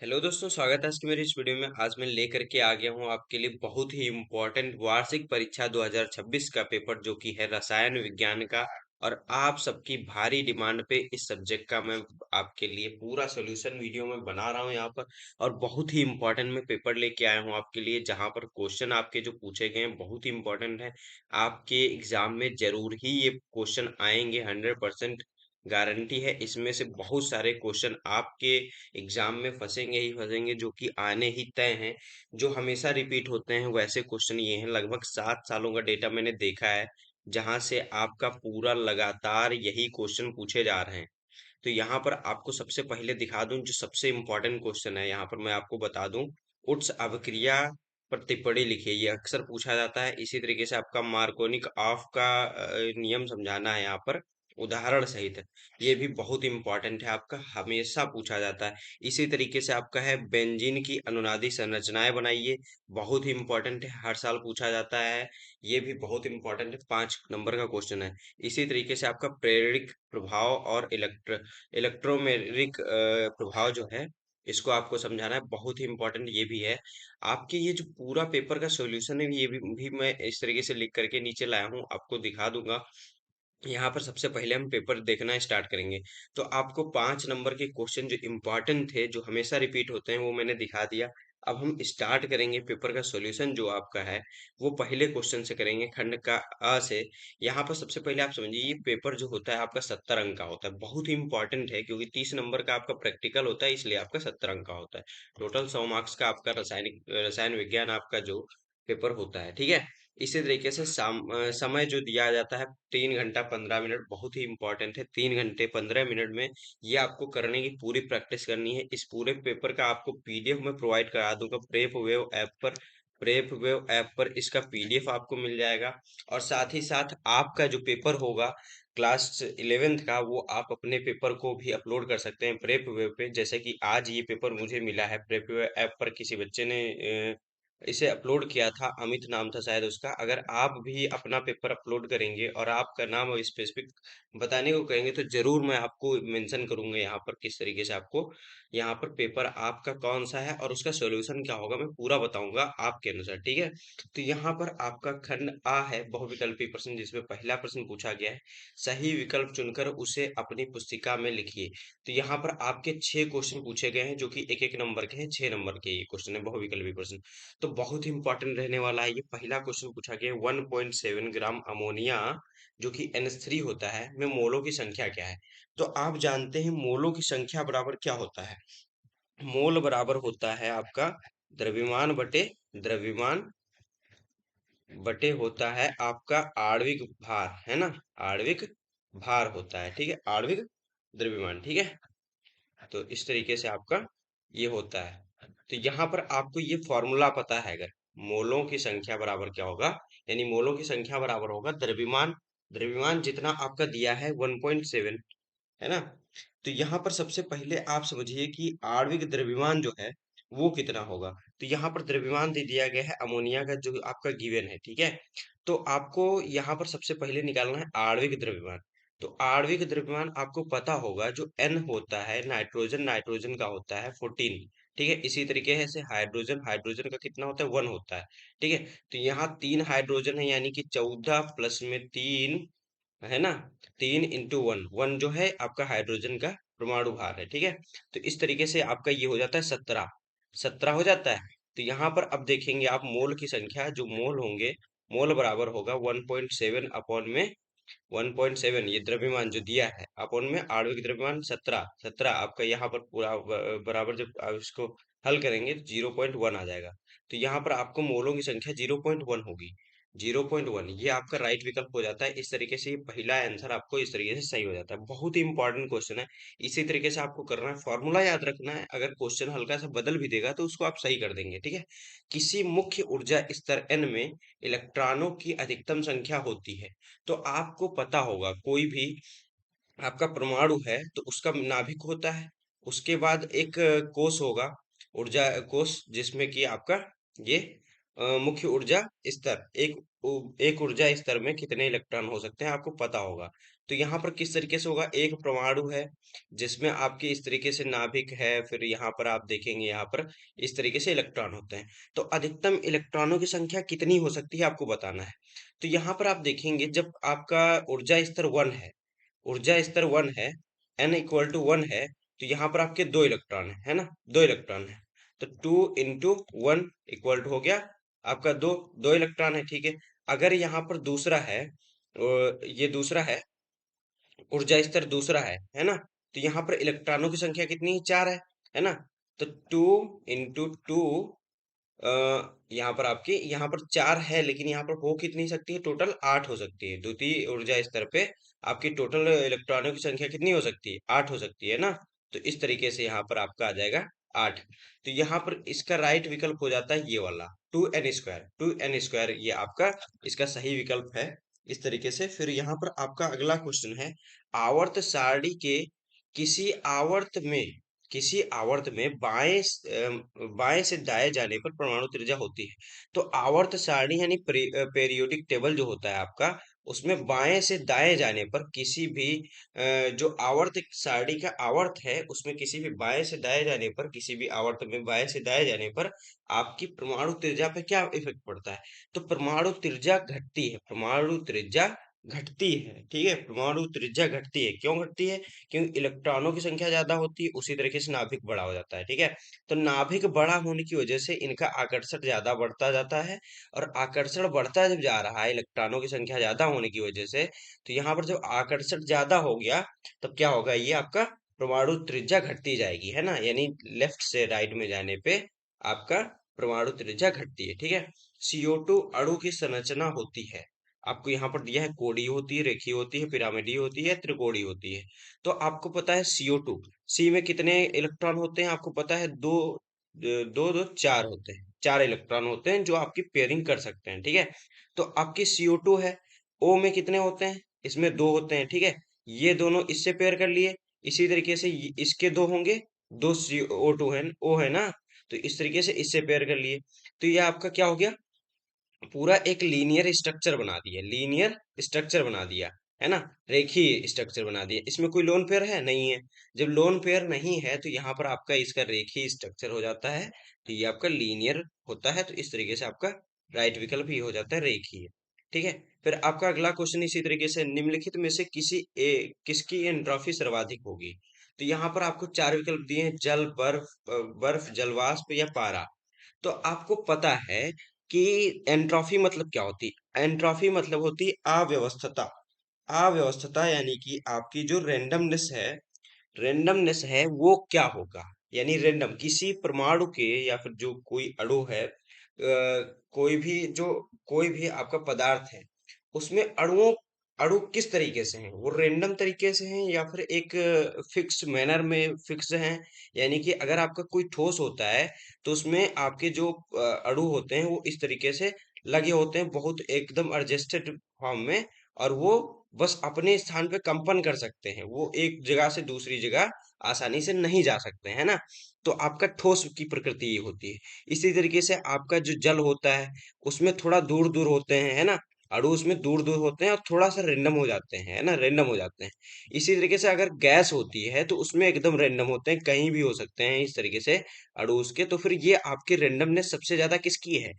Hello दोस्तों, स्वागत है आज की मेरी इस वीडियो में। आज मैं लेकर के आ गया हूँ आपके लिए बहुत ही इम्पोर्टेंट वार्षिक परीक्षा 2026 का पेपर, जो कि है रसायन विज्ञान का। और आप सबकी भारी डिमांड पे इस सब्जेक्ट का मैं आपके लिए पूरा सॉल्यूशन वीडियो में बना रहा हूँ यहाँ पर। और बहुत ही इम्पोर्टेंट मैं पेपर लेके आया हूँ आपके लिए, जहाँ पर क्वेश्चन आपके जो पूछे गए हैं बहुत ही इम्पोर्टेंट है। आपके एग्जाम में जरूर ही ये क्वेश्चन आएंगे, 100% गारंटी है। इसमें से बहुत सारे क्वेश्चन आपके एग्जाम में फंसेंगे ही फंसेंगे, जो कि आने ही तय हैं। जो हमेशा रिपीट होते हैं वैसे क्वेश्चन ये हैं। लगभग 7 सालों का डेटा मैंने देखा है, जहां से आपका पूरा लगातार यही क्वेश्चन पूछे जा रहे हैं। तो यहाँ पर आपको सबसे पहले दिखा दूं, जो सबसे इम्पोर्टेंट क्वेश्चन है यहाँ पर मैं आपको बता दूं। उट्स अवक्रिया पर टिप्पणी लिखिए, ये अक्सर पूछा जाता है। इसी तरीके से आपका मार्कोनिक ऑफ का नियम समझाना है यहाँ पर उदाहरण सहित। ये भी बहुत इंपॉर्टेंट है, आपका हमेशा पूछा जाता है। इसी तरीके से आपका है बेंजीन की अनुनादी संरचनाएं बनाइए, बहुत ही इंपॉर्टेंट है, हर साल पूछा जाता है। ये भी बहुत इंपॉर्टेंट है, 5 नंबर का क्वेश्चन है। इसी तरीके से आपका प्रेरिक प्रभाव और इलेक्ट्रोमेरिक प्रभाव जो है, इसको आपको समझाना है, बहुत ही इंपॉर्टेंट ये भी है। आपके ये जो पूरा पेपर का सॉल्यूशन है, ये भी मैं इस तरीके से लिख करके नीचे लाया हूँ, आपको दिखा दूंगा। यहाँ पर सबसे पहले हम पेपर देखना स्टार्ट करेंगे। तो आपको 5 नंबर के क्वेश्चन जो इम्पोर्टेंट थे, जो हमेशा रिपीट होते हैं, वो मैंने दिखा दिया। अब हम स्टार्ट करेंगे पेपर का सॉल्यूशन जो आपका है, वो पहले क्वेश्चन से करेंगे, खंड का अ से। यहाँ पर सबसे पहले आप समझिए, ये पेपर जो होता है आपका 70 अंक का होता है, बहुत ही इंपॉर्टेंट है, क्योंकि 30 नंबर का आपका प्रैक्टिकल होता है, इसलिए आपका 70 अंक का होता है। टोटल 100 मार्क्स का आपका रसायन विज्ञान आपका जो पेपर होता है, ठीक है। इसी तरीके से समय जो दिया जाता है, 3 घंटा 15 मिनट, बहुत ही इंपॉर्टेंट है। 3 घंटे 15 मिनट में ये आपको करने की पूरी प्रैक्टिस करनी है। इस पूरे पेपर का आपको पीडीएफ में प्रोवाइड करा दूंगा प्रेप वेव ऐप पर इसका पीडीएफ आपको मिल जाएगा। और साथ ही साथ आपका जो पेपर होगा क्लास 11th का, वो आप अपने पेपर को भी अपलोड कर सकते हैं प्रेप वेव पे। जैसे कि आज ये पेपर मुझे मिला है प्रेप वेव ऐप पर, किसी बच्चे ने इसे अपलोड किया था, अमित नाम था शायद उसका। अगर आप भी अपना पेपर अपलोड करेंगे और आपका नाम स्पेसिफिक बताने को कहेंगे, तो जरूर मैं आपको मेंशन करूंगा यहाँ पर, किस तरीके से आपको यहाँ पर पेपर आपका कौन सा है और उसका सॉल्यूशन क्या होगा, मैं पूरा बताऊंगा आपके अनुसार, ठीक है। तो यहाँ पर आपका खंड आ है, बहुविकल्पी प्रश्न, जिसमें पहला प्रश्न पूछा गया है, सही विकल्प चुनकर उसे अपनी पुस्तिका में लिखिए। तो यहाँ पर आपके 6 क्वेश्चन पूछे गए हैं, जो कि एक एक नंबर के हैं। 6 नंबर के ये क्वेश्चन है, बहुविकल्पी प्रश्न। तो बहुत ही इंपॉर्टेंट रहने वाला है। ये पहला क्वेश्चन पूछा गया, 1.7 ग्राम अमोनिया जो कि NH3 होता है, में मोलों की संख्या क्या है। तो आप जानते हैं मोलों की संख्या बराबर क्या होता है। मोल बराबर होता है आपका द्रव्यमान बटे द्रव्यमान बटे होता है आपका आणविक भार, है ना। आणविक भार होता है, ठीक है, आणविक द्रव्यमान, ठीक है। तो इस तरीके से आपका ये होता है। तो यहाँ पर आपको ये फॉर्मूला पता है, अगर मोलों की संख्या बराबर क्या होगा, यानी मोलों की संख्या बराबर होगा द्रव्यमान। द्रव्यमान जितना आपका दिया है 1.7, है ना। तो यहाँ पर सबसे पहले आप समझिए कि आणविक द्रव्यमान जो है वो कितना होगा। तो यहाँ पर द्रव्यमान दे दिया गया है अमोनिया का, जो आपका गिवन है, ठीक है। तो आपको यहाँ पर सबसे पहले निकालना है आणविक द्रव्यमान। तो आणविक द्रव्यमान आपको पता होगा, जो N होता है नाइट्रोजन, नाइट्रोजन का होता है 14, ठीक है। इसी तरीके से हाइड्रोजन, हाइड्रोजन का कितना होता है, 1 होता है, ठीक है। तो यहाँ 3 हाइड्रोजन है, यानी कि 14 प्लस में 3, है ना। 3 × 1, 1 जो है आपका हाइड्रोजन का परमाणु भार है, ठीक है। तो इस तरीके से आपका ये हो जाता है 17, 17 हो जाता है। तो यहाँ पर अब देखेंगे आप मोल की संख्या, जो मोल होंगे, मोल बराबर होगा 1.7 अपॉन में 1.7, ये द्रव्यमान जो दिया है, अपॉन में आणविक द्रव्यमान 17, 17 आपका यहाँ पर पूरा बराबर, जब आप इसको हल करेंगे तो 0.1 आ जाएगा। तो यहाँ पर आपको मोलों की संख्या 0.1 होगी। 0.1 ये आपका राइट विकल्प हो जाता है। इस तरीके से ये पहला आंसर आपको इस तरीके से सही हो जाता है। बहुत ही इंपॉर्टेंट क्वेश्चन है। इसी तरीके से आपको करना है, फॉर्मूला याद रखना है। अगर क्वेश्चन हल्का सा बदल भी देगा तो उसको आप सही कर देंगे, ठीक है। किसी मुख्य ऊर्जा स्तर n में इलेक्ट्रॉनों की अधिकतम संख्या होती है। तो आपको पता होगा, कोई भी आपका परमाणु है तो उसका नाभिक होता है, उसके बाद एक कोश होगा, ऊर्जा कोश, जिसमें कि आपका ये मुख्य ऊर्जा स्तर, एक ऊर्जा स्तर में कितने इलेक्ट्रॉन हो सकते हैं आपको पता होगा। तो यहाँ पर किस तरीके से होगा, एक परमाणु है जिसमें आपके इस तरीके से नाभिक है, फिर यहाँ पर आप देखेंगे यहाँ पर इस तरीके से इलेक्ट्रॉन होते हैं। तो अधिकतम इलेक्ट्रॉनों की संख्या कितनी हो सकती है आपको बताना है। तो यहाँ पर आप देखेंगे जब आपका ऊर्जा स्तर 1 है, ऊर्जा स्तर 1 है, n इक्वल टू 1 है, तो यहाँ पर आपके 2 इलेक्ट्रॉन है ना, 2 इलेक्ट्रॉन है। तो 2 इंटू 1 इक्वल टू हो गया आपका 2, 2 इलेक्ट्रॉन है, ठीक है। अगर यहाँ पर दूसरा है, ये दूसरा है, ऊर्जा स्तर दूसरा है ना, तो यहाँ पर इलेक्ट्रॉनों की संख्या कितनी है, 4 है ना। तो 2 इंटू 2, यहाँ पर आपकी यहाँ पर 4 है, लेकिन यहाँ पर हो कितनी सकती है, टोटल 8 हो सकती है। द्वितीय ऊर्जा स्तर पे आपकी टोटल इलेक्ट्रॉनों की संख्या कितनी हो सकती है, 8 हो सकती है ना। तो इस तरीके से यहाँ पर आपका आ जाएगा 8। तो यहाँ पर इसका राइट विकल्प हो जाता है ये वाला 2n², 2n², ये आपका इसका सही विकल्प है। इस तरीके से फिर यहाँ पर आपका अगला क्वेश्चन है, आवर्त सारणी के किसी आवर्त में, किसी आवर्त में बाएं से दाएं जाने पर परमाणु त्रिज्या होती है। तो आवर्त सारणी यानी पेरियोडिक टेबल जो होता है आपका, उसमें बाएं से दाएं जाने पर किसी भी जो आवर्त सारणी का आवर्त है उसमें किसी भी बाएं से दाएं जाने पर, किसी भी आवर्त में बाएं से दाएं जाने पर आपकी परमाणु त्रिज्या पे क्या इफेक्ट पड़ता है। तो परमाणु त्रिज्या घटती है, परमाणु त्रिज्या घटती है, ठीक है। परमाणु त्रिज्या घटती है, क्यों घटती है, क्योंकि इलेक्ट्रॉनों की संख्या ज्यादा होती है, उसी तरीके से नाभिक बड़ा हो जाता है, ठीक है। तो नाभिक बड़ा होने की वजह से इनका आकर्षण ज्यादा बढ़ता जाता है, और आकर्षण बढ़ता जब जा रहा है इलेक्ट्रॉनों की संख्या ज्यादा होने की वजह से, तो यहाँ पर जब आकर्षण ज्यादा हो गया तब क्या होगा, ये आपका परमाणु त्रिज्या घटती जाएगी, है ना, यानी लेफ्ट से राइट में जाने पे आपका परमाणु त्रिज्या घटती है, ठीक है। CO2 अणु की संरचना होती है, आपको यहाँ पर दिया है कोणीय होती है, रेखीय होती है, पिरामिडीय होती है, त्रिकोणीय होती है। तो आपको पता है CO2, सी में कितने इलेक्ट्रॉन होते हैं आपको पता है, दो, दो दो चार होते हैं, 4 इलेक्ट्रॉन होते हैं जो आपकी पेयरिंग कर सकते हैं, ठीक है। तो आपकी CO2 है, O में कितने होते हैं, इसमें 2 होते हैं, ठीक है। ये दोनों इससे पेयर कर लिए, इसी तरीके से इसके 2 होंगे, 2 CO2 है, O है ना, तो इस तरीके से इससे पेयर कर लिए। तो ये आपका क्या हो गया, पूरा एक लीनियर स्ट्रक्चर बना दिया, लीनियर स्ट्रक्चर बना दिया, है ना, रेखीय स्ट्रक्चर बना दिया। इसमें कोई लोन पेयर है नहीं है, जब लोन पेयर नहीं है तो यहाँ पर आपका इसका रेखीय स्ट्रक्चर हो जाता है, तो ये आपका लीनियर होता है। तो इस तरीके से आपका राइट विकल्प ही हो जाता है रेखीय, ठीक है। फिर आपका अगला क्वेश्चन इसी तरीके से, निम्नलिखित में से किसकी एंट्रोफी सर्वाधिक होगी। तो यहाँ पर आपको 4 विकल्प दिए हैं, जल, बर्फ, बर्फ, जलवाष्प या पारा। तो आपको पता है कि एंट्रोफी मतलब क्या होती है, एंट्रोफी मतलब होती है अव्यवस्थता। अव्यवस्थता यानी कि आपकी जो रेंडमनेस है, रेंडमनेस है वो क्या होगा, यानी रेंडम किसी परमाणु के या फिर जो कोई अणु है, कोई भी आपका पदार्थ है, उसमें अणु किस तरीके से हैं, वो रेंडम तरीके से हैं या फिर एक फिक्स मैनर में फिक्स हैं। यानी कि अगर आपका कोई ठोस होता है तो उसमें आपके जो अणु होते हैं वो इस तरीके से लगे होते हैं, बहुत एकदम एडजस्टेड फॉर्म में, और वो बस अपने स्थान पे कंपन कर सकते हैं, वो एक जगह से दूसरी जगह आसानी से नहीं जा सकते, है ना। तो आपका ठोस की प्रकृति ये होती है। इसी तरीके से आपका जो जल होता है उसमें थोड़ा दूर दूर होते हैं, है ना, अणु उसमें दूर दूर होते हैं और थोड़ा सा रेंडम हो जाते हैं, है ना, रेंडम हो जाते हैं। इसी तरीके से अगर गैस होती है तो उसमें एकदम रेंडम होते हैं, कहीं भी हो सकते हैं इस तरीके से अणु उसके। तो फिर ये आपकी रेंडमनेस सबसे ज्यादा किसकी है,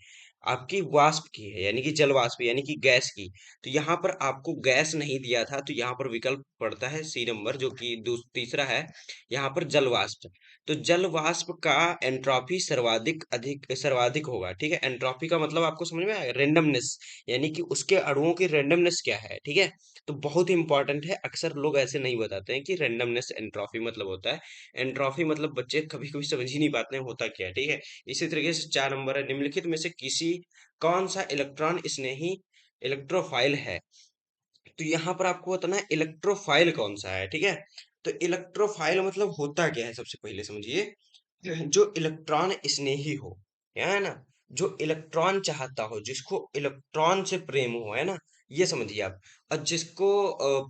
आपकी वाष्प की है, यानी कि जल वाष्प, यानी कि गैस की। तो यहाँ पर आपको गैस नहीं दिया था, तो यहाँ पर विकल्प पड़ता है सी नंबर, जो कि तीसरा है, यहाँ पर जल वाष्प। तो जल वाष्प का एंट्रोपी सर्वाधिक होगा, ठीक है। एंट्रोपी का मतलब आपको समझ में आएगा, रेंडमनेस, यानी कि उसके अणुओं की रेंडमनेस क्या है, ठीक है। तो बहुत ही इंपॉर्टेंट है, अक्सर लोग ऐसे नहीं बताते हैं कि रेंडमनेस एंट्रोपी मतलब होता है। एंट्रोपी मतलब बच्चे कभी कभी समझ ही नहीं पाते हैं होता क्या है, ठीक है। इसी तरीके से 4 नंबर है, निम्नलिखित में से कौन सा इलेक्ट्रॉन स्नेही इलेक्ट्रोफाइल है। तो यहाँ पर आपको बताना है इलेक्ट्रोफाइल कौन सा है, ठीक है। तो इलेक्ट्रोफाइल मतलब होता क्या है, सबसे पहले समझिए, जो इलेक्ट्रॉन स्नेही हो, है ना, जो इलेक्ट्रॉन चाहता हो, जिसको इलेक्ट्रॉन से प्रेम हो, है ना, ये समझिए आप। और जिसको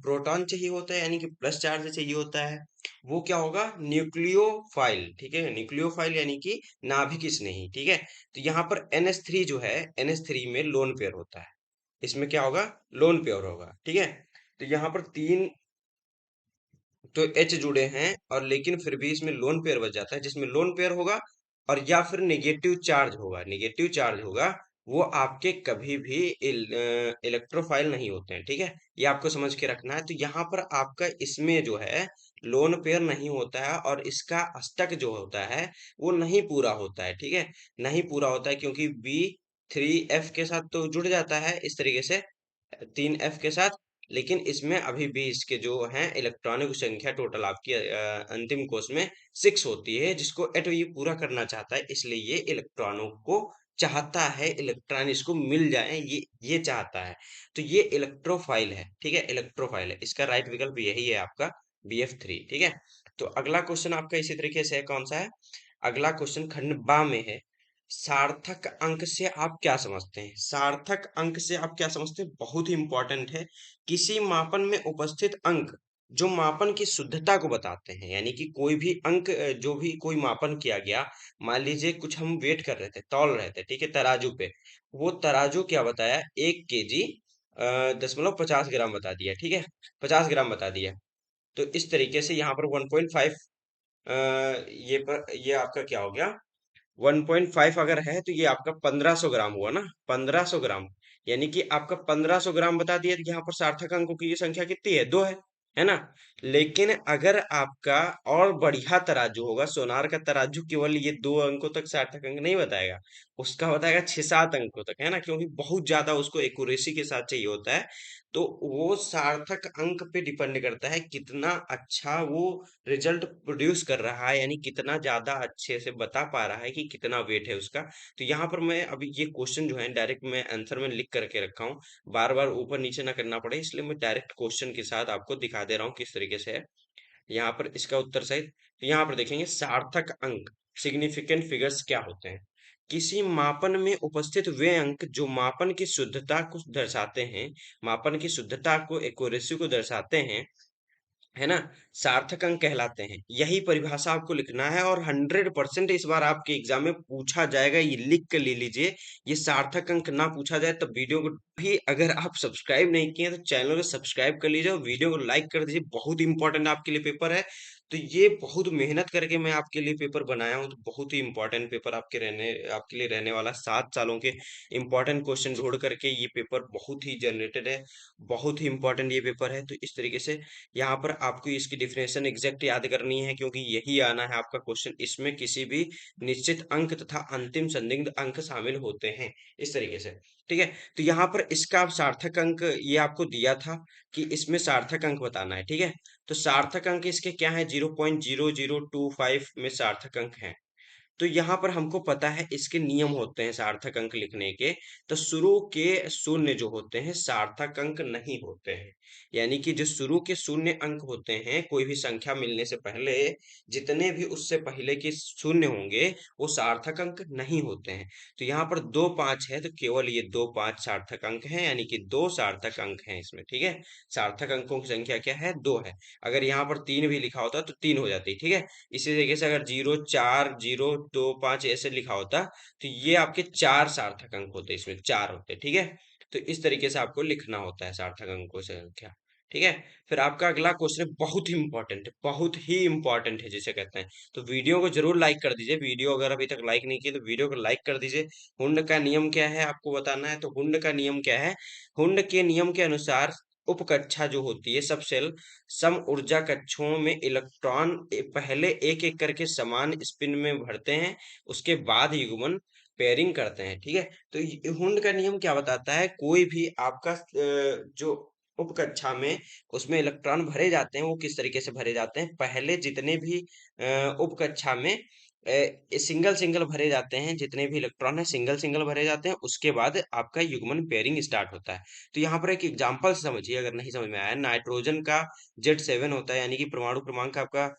प्रोटॉन चाहिए होता है, यानी कि प्लस चार्ज चाहिए होता है, वो क्या होगा, न्यूक्लियोफाइल, ठीक है। न्यूक्लियोफाइल यानी कि नाभिक स्नेही, ठीक है। तो यहाँ पर NH3 जो है, NH3 में लोन पेयर होता है, इसमें क्या होगा, लोन पेयर होगा, ठीक है। तो यहाँ पर तीन तो एच जुड़े हैं, और लेकिन फिर भी इसमें लोन पेयर बच जाता है, जिसमें लोन पेयर होगा और या फिर नेगेटिव चार्ज होगा, नेगेटिव चार्ज होगा, वो आपके कभी भी इलेक्ट्रोफाइल नहीं होते हैं। ठीक है, ये आपको समझ के रखना है। तो यहाँ पर आपका इसमें जो है लोन पेयर नहीं होता है, और इसका अष्टक जो होता है वो नहीं पूरा होता है। ठीक है, नहीं पूरा होता है, क्योंकि बी 3F के साथ तो जुड़ जाता है इस तरीके से, 3F के साथ। लेकिन इसमें अभी भी इसके जो हैं इलेक्ट्रॉनिक संख्या टोटल आपकी अंतिम कोष में 6 होती है, जिसको एटो ये पूरा करना चाहता है, इसलिए ये इलेक्ट्रॉनों को चाहता है, इलेक्ट्रॉन इसको मिल जाए, ये चाहता है। तो ये इलेक्ट्रोफाइल है। ठीक है, इलेक्ट्रोफाइल है, इसका राइट विकल्प यही है आपका BF3। ठीक है, तो अगला क्वेश्चन आपका इसी तरीके से है, कौन सा है? अगला क्वेश्चन खंड बा में है। सार्थक अंक से आप क्या समझते हैं? सार्थक अंक से आप क्या समझते हैं, बहुत ही इंपॉर्टेंट है। किसी मापन में उपस्थित अंक जो मापन की शुद्धता को बताते हैं, यानी कि कोई भी अंक जो भी कोई मापन किया गया, मान लीजिए कुछ हम वेट कर रहे थे, तौल रहे थे, ठीक है, तराजू पे, वो तराजू क्या बताया, 1 kg 50 ग्राम बता दिया। ठीक है, 50 ग्राम बता दिया। तो इस तरीके से यहाँ पर 1.5, ये आपका क्या हो गया, 1.5 अगर है तो ये आपका 1500 ग्राम हुआ ना, 1500 ग्राम, यानी कि आपका 1500 ग्राम बता दिया। तो यहाँ पर सार्थक अंकों की ये संख्या कितनी है, 2 है ना। लेकिन अगर आपका और बढ़िया तराजू होगा, सोनार का तराजू, केवल ये 2 अंकों तक सार्थक अंक नहीं बताएगा, उसका बताएगा 6-7 अंकों तक, है ना, क्योंकि बहुत ज्यादा उसको एक्यूरेसी के साथ चाहिए होता है। तो वो सार्थक अंक पे डिपेंड करता है कितना अच्छा वो रिजल्ट प्रोड्यूस कर रहा है, यानी कितना ज्यादा अच्छे से बता पा रहा है कि कितना वेट है उसका। तो यहाँ पर मैं अभी ये क्वेश्चन जो है डायरेक्ट मैं आंसर में लिख करके रखा हूँ, बार बार ऊपर नीचे ना करना पड़े, इसलिए मैं डायरेक्ट क्वेश्चन के साथ आपको दिखा दे रहा हूँ किस तरीके से है। यहाँ पर इसका उत्तर सही, तो यहाँ पर देखेंगे सार्थक अंक, सिग्निफिकेंट फिगर्स क्या होते हैं? किसी मापन में उपस्थित वे अंक जो मापन की शुद्धता को दर्शाते हैं, मापन की शुद्धता को, एक्यूरेसी को दर्शाते हैं, है ना, सार्थक अंक कहलाते हैं। यही परिभाषा आपको लिखना है, और 100% इस बार आपके एग्जाम में पूछा जाएगा, ये लिख कर ले लीजिए। ये सार्थक अंक ना पूछा जाए तब वीडियो को भी, अगर आप सब्सक्राइब नहीं किए तो चैनल को सब्सक्राइब कर लीजिए और वीडियो को लाइक कर दीजिए, बहुत ही इंपॉर्टेंट आपके लिए पेपर है। तो ये बहुत मेहनत करके मैं आपके लिए पेपर बनाया हूँ, तो बहुत ही इंपॉर्टेंट पेपर आपके लिए रहने वाला, 7 सालों के इंपॉर्टेंट क्वेश्चन जोड़ करके ये पेपर बहुत ही जनरेटेड है, बहुत ही इंपॉर्टेंट ये पेपर है। तो इस तरीके से यहाँ पर आपको इसकी डिफिनेशन एग्जैक्ट याद करनी है, क्योंकि यही आना है आपका क्वेश्चन, इसमें किसी भी निश्चित अंक तथा अंतिम संदिग्ध अंक शामिल होते हैं, इस तरीके से। ठीक है, तो यहाँ पर इसका आप सार्थक अंक ये आपको दिया था कि इसमें सार्थक अंक बताना है। ठीक है, तो सार्थक अंक इसके क्या है, 0.0025 में सार्थक अंक है। तो यहाँ पर हमको पता है इसके नियम होते हैं सार्थक अंक लिखने के। तो शुरू के शून्य जो होते हैं सार्थक अंक नहीं होते हैं, यानी कि जो शुरू के शून्य अंक होते हैं कोई भी संख्या मिलने से पहले, जितने भी उससे पहले के शून्य होंगे वो सार्थक अंक नहीं होते हैं। तो यहाँ पर 2 5 है, तो केवल ये 2 5 सार्थक अंक हैं, यानी कि 2 सार्थक अंक हैं इसमें। ठीक है, सार्थक अंकों की संख्या क्या है, 2 है। अगर यहाँ पर 3 भी लिखा होता तो 3 हो जाती, ठीक है। इसी तरीके से अगर 0 4 0 2 5 ऐसे लिखा होता तो ये आपके 4 सार्थक अंक होते, इसमें 4 होते। ठीक है, तो इस तरीके से आपको लिखना होता है सार्थक अंकों से संख्या। ठीक है, फिर आपका अगला क्वेश्चन बहुत ही इंपॉर्टेंट है, बहुत ही इंपॉर्टेंट है जिसे कहते हैं। तो वीडियो को जरूर लाइक कर दीजिए, वीडियो अगर अभी तक लाइक नहीं किए तो वीडियो को लाइक कर दीजिए। हुंड का नियम क्या है आपको बताना है, तो हुंड का नियम क्या है, हुंड के नियम के अनुसार उपकक्षा जो होती है, सब सेल सम ऊर्जा कक्षों में इलेक्ट्रॉन पहले एक एक करके समान स्पिन में भरते हैं, उसके बाद युग्मन पेयरिंग करते हैं। ठीक है, तो हुंड का नियम क्या बताता है, कोई भी आपका जो उपकक्षा में उसमें इलेक्ट्रॉन भरे जाते हैं, वो किस तरीके से भरे जाते हैं, पहले जितने भी उपकक्षा में सिंगल सिंगल भरे जाते हैं, जितने भी इलेक्ट्रॉन है सिंगल सिंगल भरे जाते हैं, उसके बाद आपका युग्मन पेयरिंग स्टार्ट होता है। तो यहाँ पर एक एग्जांपल समझिए, अगर नहीं समझ में आया, नाइट्रोजन का Z7 होता है, यानी कि परमाणु क्रमांक आपका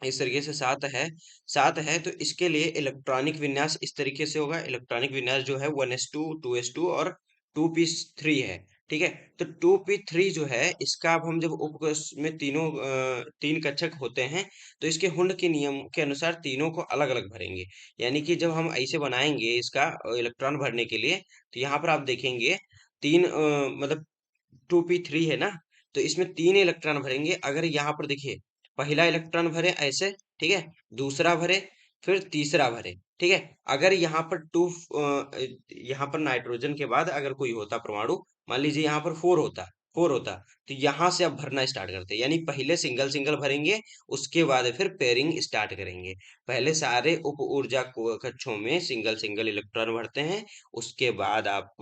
इस तरीके से 7 है। तो इसके लिए इलेक्ट्रॉनिक विन्यास इस तरीके से होगा, इलेक्ट्रॉनिक विन्यास जो है 1s2 2s2 और 2p3 है। ठीक है, तो 2p3 जो है इसका अब हम जब उपकोष में तीन कक्षक होते हैं, तो इसके हुंड के नियम के अनुसार तीनों को अलग अलग भरेंगे। यानी कि जब हम ऐसे बनाएंगे इसका इलेक्ट्रॉन भरने के लिए, तो यहाँ पर आप देखेंगे मतलब 2p3 है ना, तो इसमें 3 इलेक्ट्रॉन भरेंगे। अगर यहाँ पर देखिए, पहला इलेक्ट्रॉन भरे ऐसे, ठीक है, दूसरा भरे, फिर तीसरा भरे, ठीक है। अगर यहाँ पर यहाँ पर नाइट्रोजन के बाद अगर कोई होता परमाणु, मान लीजिए यहाँ पर 4 होता, तो यहाँ से अब भरना स्टार्ट करते हैं, यानी पहले सिंगल सिंगल भरेंगे, उसके बाद फिर पेयरिंग स्टार्ट करेंगे। पहले सारे उप ऊर्जा कक्षों में सिंगल सिंगल इलेक्ट्रॉन भरते हैं, उसके बाद आप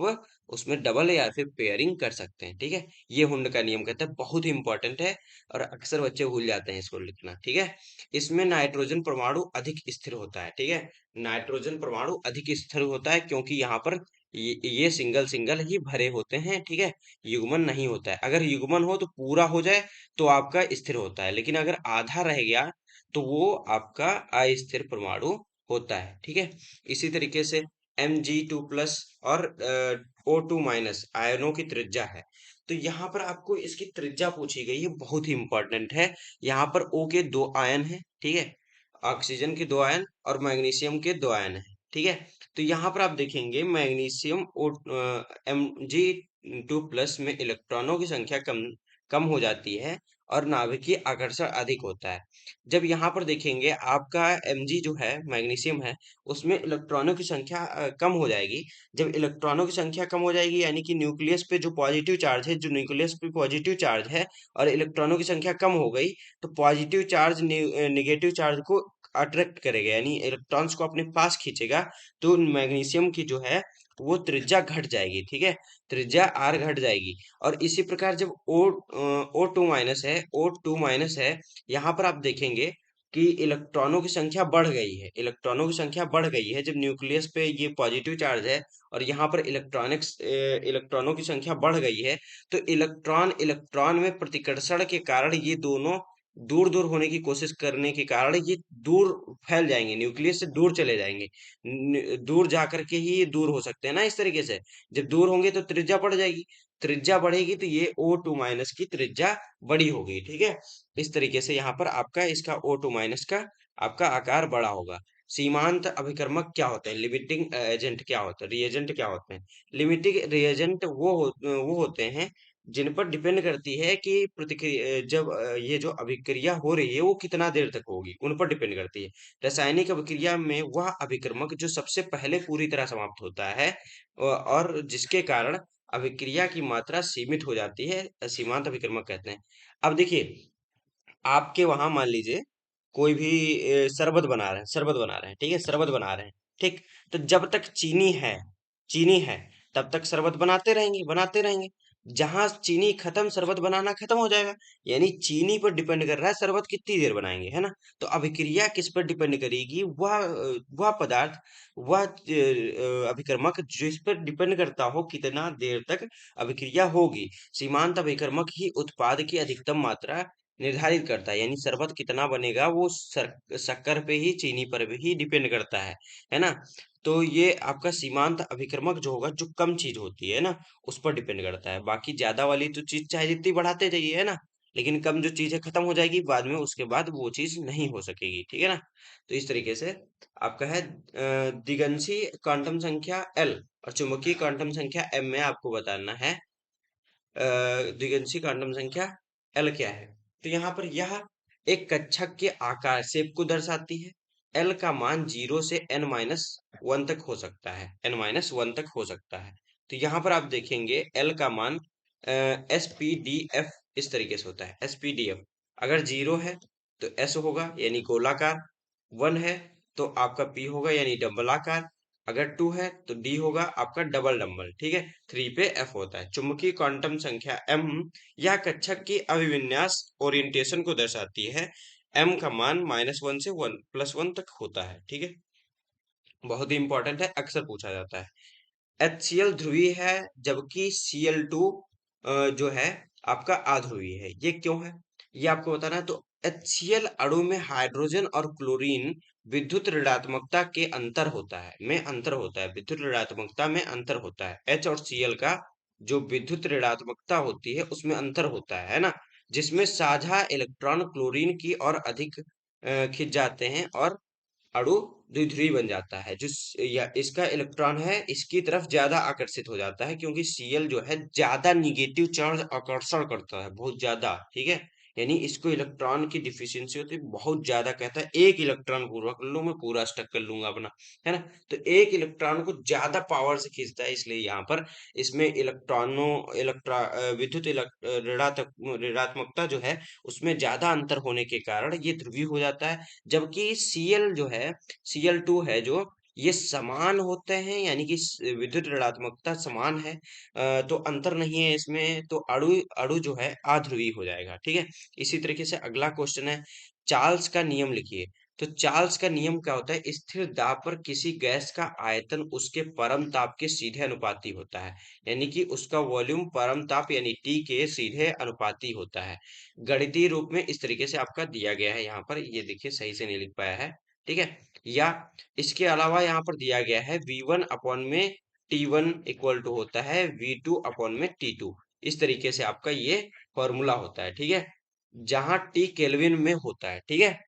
उसमें डबल या फिर पेयरिंग कर सकते हैं, ठीक है। ये हुंड का नियम कहता है, बहुत ही इंपॉर्टेंट है और अक्सर बच्चे भूल जाते हैं इसको लिखना, ठीक है। इसमें नाइट्रोजन परमाणु अधिक स्थिर होता है, ठीक है। नाइट्रोजन परमाणु अधिक स्थिर होता है क्योंकि यहाँ पर ये सिंगल सिंगल ही भरे होते हैं, ठीक है। युग्मन नहीं होता है। अगर युग्मन हो तो पूरा हो जाए तो आपका स्थिर होता है, लेकिन अगर आधा रह गया तो वो आपका अस्थिर परमाणु होता है, ठीक है। इसी तरीके से Mg2+ और O2- आयनों की त्रिज्या है। तो यहाँ पर आपको इसकी त्रिज्या पूछी गई है, बहुत ही इंपॉर्टेंट है। यहाँ पर O के 2 आयन है, ठीक है, ऑक्सीजन के 2 आयन और मैग्नीशियम के 2 आयन है, ठीक है। तो यहाँ पर आप देखेंगे मैग्नीशियम Mg2+ में इलेक्ट्रॉनों की संख्या कम कम हो जाती है और नाभिकीय आकर्षण अधिक होता है। जब यहाँ पर देखेंगे आपका Mg जो है, मैग्नीशियम है, उसमें इलेक्ट्रॉनों की संख्या कम हो जाएगी। जब इलेक्ट्रॉनों की संख्या कम हो जाएगी, यानी कि न्यूक्लियस पे जो पॉजिटिव चार्ज है, जो न्यूक्लियस पे पॉजिटिव चार्ज है और इलेक्ट्रॉनों की संख्या कम हो गई, तो पॉजिटिव चार्ज निगेटिव चार्ज को अट्रैक्ट करेगा, यानी इलेक्ट्रॉन्स को अपने पास खींचेगा। तो मैग्नीशियम की जो है वो त्रिज्या घट जाएगी, ठीक है, त्रिज्या आर घट जाएगी। और इसी प्रकार जब O2- है, यहाँ पर आप देखेंगे कि इलेक्ट्रॉनों की संख्या बढ़ गई है, इलेक्ट्रॉनों की संख्या बढ़ गई है जब न्यूक्लियस पे ये पॉजिटिव चार्ज है और यहाँ पर इलेक्ट्रॉनों की संख्या बढ़ गई है। तो इलेक्ट्रॉन इलेक्ट्रॉन में प्रतिकर्षण के कारण ये दोनों दूर दूर होने की कोशिश करने के कारण ये दूर फैल जाएंगे, न्यूक्लियस से दूर चले जाएंगे। दूर जा करके ही ये दूर हो सकते हैं ना, इस तरीके से। जब दूर होंगे तो त्रिज्या बढ़ जाएगी, त्रिज्या बढ़ेगी तो ये O2- की त्रिज्या बड़ी होगी, ठीक है। इस तरीके से यहाँ पर आपका इसका O2- का आपका आकार बड़ा होगा। सीमांत अभिकर्मक क्या होते हैं, लिमिटिंग एजेंट क्या होता है, रिएजेंट क्या होते हैं। लिमिटिंग रिएजेंट वो होते हैं जिन पर डिपेंड करती है कि प्रतिक्रिया, जब ये जो अभिक्रिया हो रही है वो कितना देर तक होगी, उन पर डिपेंड करती है। रासायनिक अभिक्रिया में वह अभिकर्मक जो सबसे पहले पूरी तरह समाप्त होता है और जिसके कारण अभिक्रिया की मात्रा सीमित हो जाती है, सीमांत अभिकर्मक कहते हैं। अब देखिए, आपके वहां मान लीजिए कोई भी शरबत बना रहे हैं, ठीक है, शरबत बना रहे हैं, ठीक। तो जब तक चीनी है, तब तक शरबत बनाते रहेंगे। जहां चीनी खत्म, शरबत बनाना खत्म हो जाएगा। यानी चीनी पर डिपेंड कर रहा है शरबत कितनी देर बनाएंगे, है ना। तो अभिक्रिया किस पर डिपेंड करेगी, वह पदार्थ, वह अभिकर्मक जिस पर डिपेंड करता हो कितना देर तक अभिक्रिया होगी। सीमांत अभिकर्मक ही उत्पाद की अधिकतम मात्रा निर्धारित करता है, यानी शरबत कितना बनेगा वो शक्कर पे ही, चीनी पर भी ही डिपेंड करता है ना। तो ये आपका सीमांत अभिकर्मक जो होगा, जो कम चीज होती है ना, उस पर डिपेंड करता है। बाकी ज्यादा वाली तो चीज चाहे जितनी बढ़ाते जाइए, है ना, लेकिन कम जो चीज है खत्म हो जाएगी बाद में, उसके बाद वो चीज नहीं हो सकेगी, ठीक है ना। तो इस तरीके से आपका है दिगंशी क्वांटम संख्या L और चुंबकीय क्वांटम संख्या M में आपको बताना है द्विगंशी क्वांटम संख्या L क्या है। तो यहाँ पर यह एक कक्षक के आकार शेप को दर्शाती है। L का मान 0 से n-1 तक हो सकता है, n-1 तक हो सकता है। तो यहाँ पर आप देखेंगे L का मान SPDF इस तरीके से होता है, SPDF। अगर 0 है तो S होगा यानी गोलाकार, 1 है तो आपका P होगा यानी डंबलाकार, अगर 2 है तो D होगा आपका डबल डंबल, ठीक है। 3 पे F होता है। चुंबकीय क्वांटम संख्या M यह कक्षक की अभिविन्यास ओरिएंटेशन को दर्शाती है। M का मान -1 से 1+1 तक होता है, ठीक है। बहुत ही इंपॉर्टेंट है, अक्सर पूछा जाता है। HCl ध्रुवीय है जबकि Cl2 जो है आपका अध्रुवीय है, ये क्यों है, ये आपको बताना है। तो HCl अणु में हाइड्रोजन और क्लोरीन विद्युत ऋणात्मकता के अंतर होता है, विद्युत ऋणात्मकता में अंतर होता है। H और Cl का जो विद्युत ऋणात्मकता होती है उसमें अंतर होता है ना, जिसमें साझा इलेक्ट्रॉन क्लोरीन की ओर अधिक खिंच जाते हैं और अणु द्विध्रुवी बन जाता है, या इसका इलेक्ट्रॉन है इसकी तरफ ज्यादा आकर्षित हो जाता है, क्योंकि Cl जो है ज्यादा निगेटिव चार्ज आकर्षण करता है, बहुत ज्यादा, ठीक है। यानी इसको इलेक्ट्रॉन की डिफिशियंसी होती है, बहुत ज्यादा, कहता है एक इलेक्ट्रॉन पूरा कर लो मैं पूरा स्टक कर लूंगा अपना, है ना। तो एक इलेक्ट्रॉन को ज्यादा पावर से खींचता है, इसलिए यहाँ पर इसमें विद्युत ऋणात्मकता जो है उसमें ज्यादा अंतर होने के कारण ये ध्रुवीय हो जाता है। जबकि Cl जो है, Cl2 है जो, ये समान होते हैं, यानी कि विद्युत ऋणात्मकता समान है, तो अंतर नहीं है इसमें, तो अणु अणु जो है अध्रुवीय हो जाएगा, ठीक है। इसी तरीके से अगला क्वेश्चन है, चार्ल्स का नियम लिखिए। तो चार्ल्स का नियम क्या होता है, स्थिर दाब पर किसी गैस का आयतन उसके परम ताप के सीधे अनुपाती होता है, यानी कि उसका वॉल्यूम परम ताप यानी टी के सीधे अनुपाती होता है। गणितीय रूप में इस तरीके से आपका दिया गया है, यहाँ पर ये देखिए सही से नहीं लिख पाया है, ठीक है। या इसके अलावा यहाँ पर दिया गया है V1 अपॉन में T1 इक्वल टू होता है V2 अपॉन में T2, इस तरीके से आपका ये फॉर्मूला होता है, ठीक है, जहां T केल्विन में होता है, ठीक है।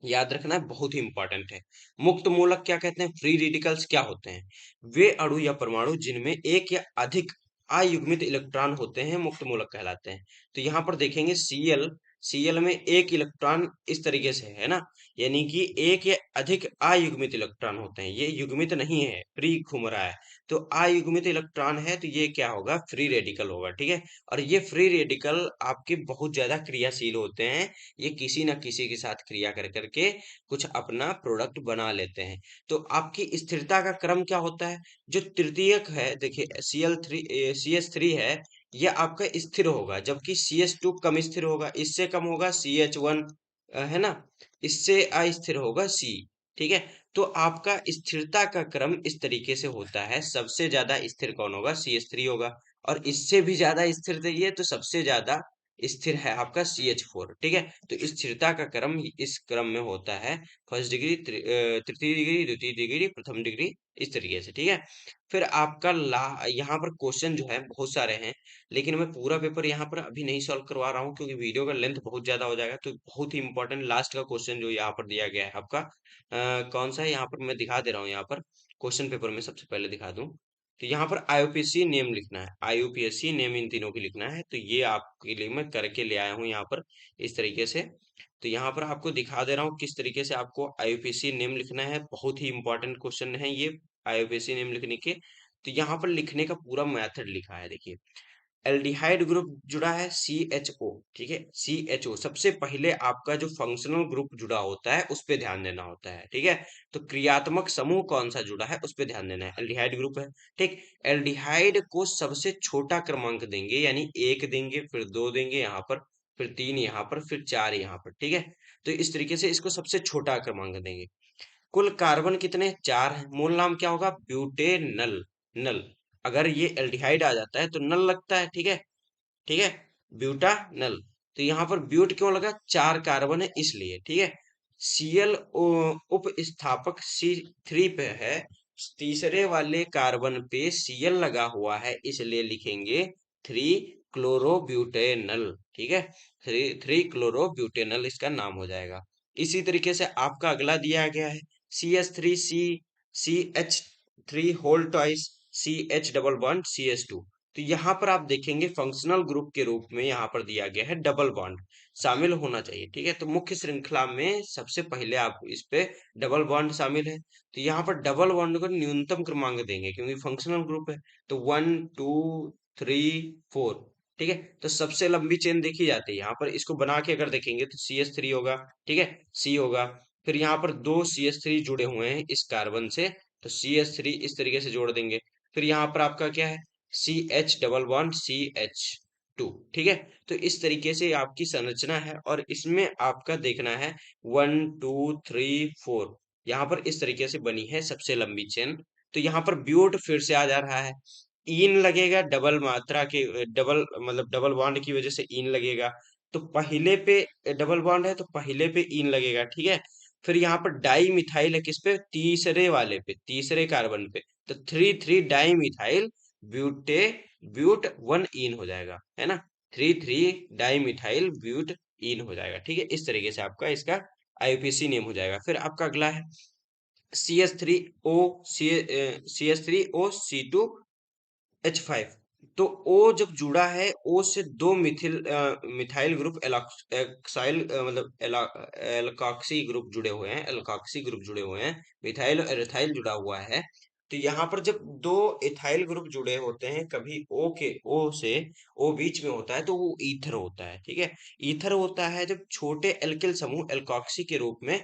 याद रखना है, बहुत ही इंपॉर्टेंट है। मुक्त मूलक क्या कहते हैं, फ्री रेडिकल्स क्या होते हैं, वे अणु या परमाणु जिनमें एक या अधिक अयुग्मित इलेक्ट्रॉन होते हैं मुक्त मूलक कहलाते हैं। तो यहाँ पर देखेंगे Cl में एक इलेक्ट्रॉन इस तरीके से है ना, यानी कि एक या अधिक अयुग्मित इलेक्ट्रॉन होते हैं, ये युग्मित नहीं है, फ्री घूम रहा है। तो अयुग्मित इलेक्ट्रॉन है तो ये क्या होगा, फ्री रेडिकल होगा, ठीक है। और ये फ्री रेडिकल आपके बहुत ज्यादा क्रियाशील होते हैं, ये किसी न किसी के साथ क्रिया कर करके कुछ अपना प्रोडक्ट बना लेते हैं। तो आपकी स्थिरता का क्रम क्या होता है, जो तृतीयक है देखिए CH3 है, ये आपका स्थिर होगा, जबकि CH2 कम स्थिर होगा, इससे कम होगा CH1, है ना, इससे अस्थिर होगा C, ठीक है। तो आपका स्थिरता का क्रम इस तरीके से होता है, सबसे ज्यादा स्थिर कौन होगा, CH3 होगा, और इससे भी ज्यादा स्थिर चाहिए तो सबसे ज्यादा स्थिर है आपका CH4, ठीक है। तो स्थिरता का क्रम इस क्रम में होता है, फर्स्ट डिग्री, तृतीय डिग्री, द्वितीय डिग्री, प्रथम डिग्री, इस तरीके से, ठीक है। फिर आपका यहाँ पर क्वेश्चन जो है बहुत सारे हैं, लेकिन मैं पूरा पेपर यहाँ पर अभी नहीं सॉल्व करवा रहा हूँ, क्योंकि वीडियो का लेंथ बहुत ज्यादा हो जाएगा। तो बहुत ही इंपॉर्टेंट लास्ट का क्वेश्चन जो यहाँ पर दिया गया है आपका, कौन सा है, यहाँ पर मैं दिखा दे रहा हूँ, यहाँ पर क्वेश्चन पेपर में सबसे पहले दिखा दूं। तो यहाँ पर IUPAC नेम लिखना है, IUPAC नेम इन तीनों की लिखना है, तो ये आपके लिए मैं करके ले आया हूँ यहाँ पर इस तरीके से। तो यहाँ पर आपको दिखा दे रहा हूँ किस तरीके से आपको IUPAC नेम लिखना है, बहुत ही इंपॉर्टेंट क्वेश्चन है ये IUPAC नेम लिखने के। तो यहाँ पर लिखने का पूरा मेथड लिखा है, देखिए। एल्डिहाइड ग्रुप जुड़ा है CHO, ठीक है, CHO सबसे पहले आपका जो फंक्शनल ग्रुप जुड़ा होता है उस पे ध्यान देना होता है, ठीक है। तो क्रियात्मक समूह कौन सा जुड़ा है उस पे ध्यान देना है, एल्डिहाइड ग्रुप है, ठीक। एल्डिहाइड को सबसे छोटा क्रमांक देंगे, यानी एक देंगे, फिर दो देंगे यहाँ पर, फिर तीन यहाँ पर, फिर चार यहाँ पर, ठीक है। तो इस तरीके से इसको सबसे छोटा क्रमांक देंगे। कुल कार्बन कितने, चार हैं। मूल नाम क्या होगा, ब्यूटेनल, नल। अगर ये एल्डिहाइड आ जाता है तो नल लगता है, ठीक है, ठीक है, ब्यूटानल। तो यहाँ पर ब्यूट क्यों लगा, चार कार्बन है इसलिए, ठीक है। Cl उप स्थापक C3 पे है, तीसरे वाले कार्बन पे Cl लगा हुआ है, इसलिए लिखेंगे थ्री क्लोरोब्यूटेनल, ठीक है, थ्री क्लोरोब्यूटेनल इसका नाम हो जाएगा। इसी तरीके से आपका अगला दिया गया है CH3 whole twice CH double bond CH2। तो यहाँ पर आप देखेंगे फंक्शनल ग्रुप के रूप में यहाँ पर दिया गया है डबल बॉन्ड शामिल होना चाहिए, ठीक है। तो मुख्य श्रृंखला में सबसे पहले आप इस पे डबल बॉन्ड शामिल है, तो यहाँ पर डबल बॉन्ड को न्यूनतम क्रमांक देंगे, क्योंकि फंक्शनल ग्रुप है। तो 1 2 3 4, ठीक है। तो सबसे लंबी चेन देखी जाती है, यहाँ पर इसको बना के अगर देखेंगे तो CH3 होगा, ठीक है, C होगा। फिर यहाँ पर दो CH3 जुड़े हुए हैं इस कार्बन से, तो CH3 इस तरीके से जोड़ देंगे। फिर यहाँ पर आपका क्या है, CH डबल बॉन्ड CH2, ठीक है। तो इस तरीके से आपकी संरचना है, और इसमें आपका देखना है 1 2 3 4, यहाँ पर इस तरीके से बनी है सबसे लंबी चेन। तो यहाँ पर ब्यूट फिर से आ जा रहा है, इन लगेगा डबल मात्रा के, डबल मतलब डबल बॉन्ड की वजह से इन लगेगा। तो पहले पे डबल बॉन्ड है तो पहले पे इन लगेगा, ठीक है। फिर यहाँ पर डाई मिथाइल है किस पे, तीसरे वाले पे, तीसरे कार्बन पे। तो three three dimethyl but but one yne हो जाएगा, है ना, three three dimethyl but yne हो जाएगा, ठीक है। इस तरीके से आपका इसका आईयूपीएसी नेम हो जाएगा। फिर आपका अगला है CH3O, C2H5। तो O जब जुड़ा है, O से दो मिथाइल ग्रुप एलॉक्साइल मतलब एल्कॉक्सी ग्रुप जुड़े हुए हैं, एल्कॉक्सी ग्रुप जुड़े हुए हैं, मिथाइल और एथाइल जुड़ा हुआ है। तो यहाँ पर जब दो इथाइल ग्रुप जुड़े होते हैं, कभी O से O बीच में होता है तो वो ईथर होता है, ठीक है। ईथर होता है जब छोटे एल्किल समूह एल्कॉक्सी के रूप में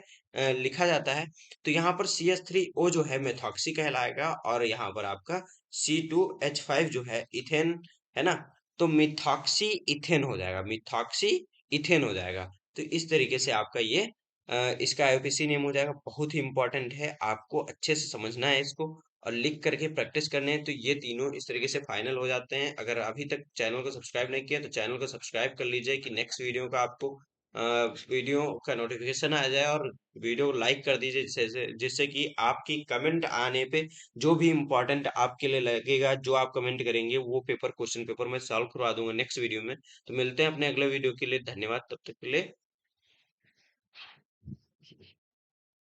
लिखा जाता है। तो यहाँ पर CH3O जो है मेथॉक्सी कहलाएगा, और यहाँ पर आपका C2H5 जो है इथेन, है ना। तो मिथॉक्सी इथेन हो जाएगा, मिथॉक्सी इथेन हो जाएगा। तो इस तरीके से आपका ये इसका आईयूपीएसी नेम हो जाएगा। बहुत ही इंपॉर्टेंट है, आपको अच्छे से समझना है इसको और लिख करके प्रैक्टिस करने हैं। तो ये तीनों इस तरीके से फाइनल हो जाते हैं। अगर अभी तक चैनल को सब्सक्राइब नहीं किया तो चैनल को सब्सक्राइब कर लीजिए कि नेक्स्ट वीडियो का आपको वीडियो का नोटिफिकेशन आ जाए, और वीडियो को लाइक कर दीजिए जिससे जिससे कि आपकी कमेंट आने पे जो भी इम्पोर्टेंट आपके लिए लगेगा, जो आप कमेंट करेंगे वो पेपर, क्वेश्चन पेपर मैं सॉल्व करवा दूंगा नेक्स्ट वीडियो में। तो मिलते हैं अपने अगले वीडियो के लिए। धन्यवाद, तब तक के लिए।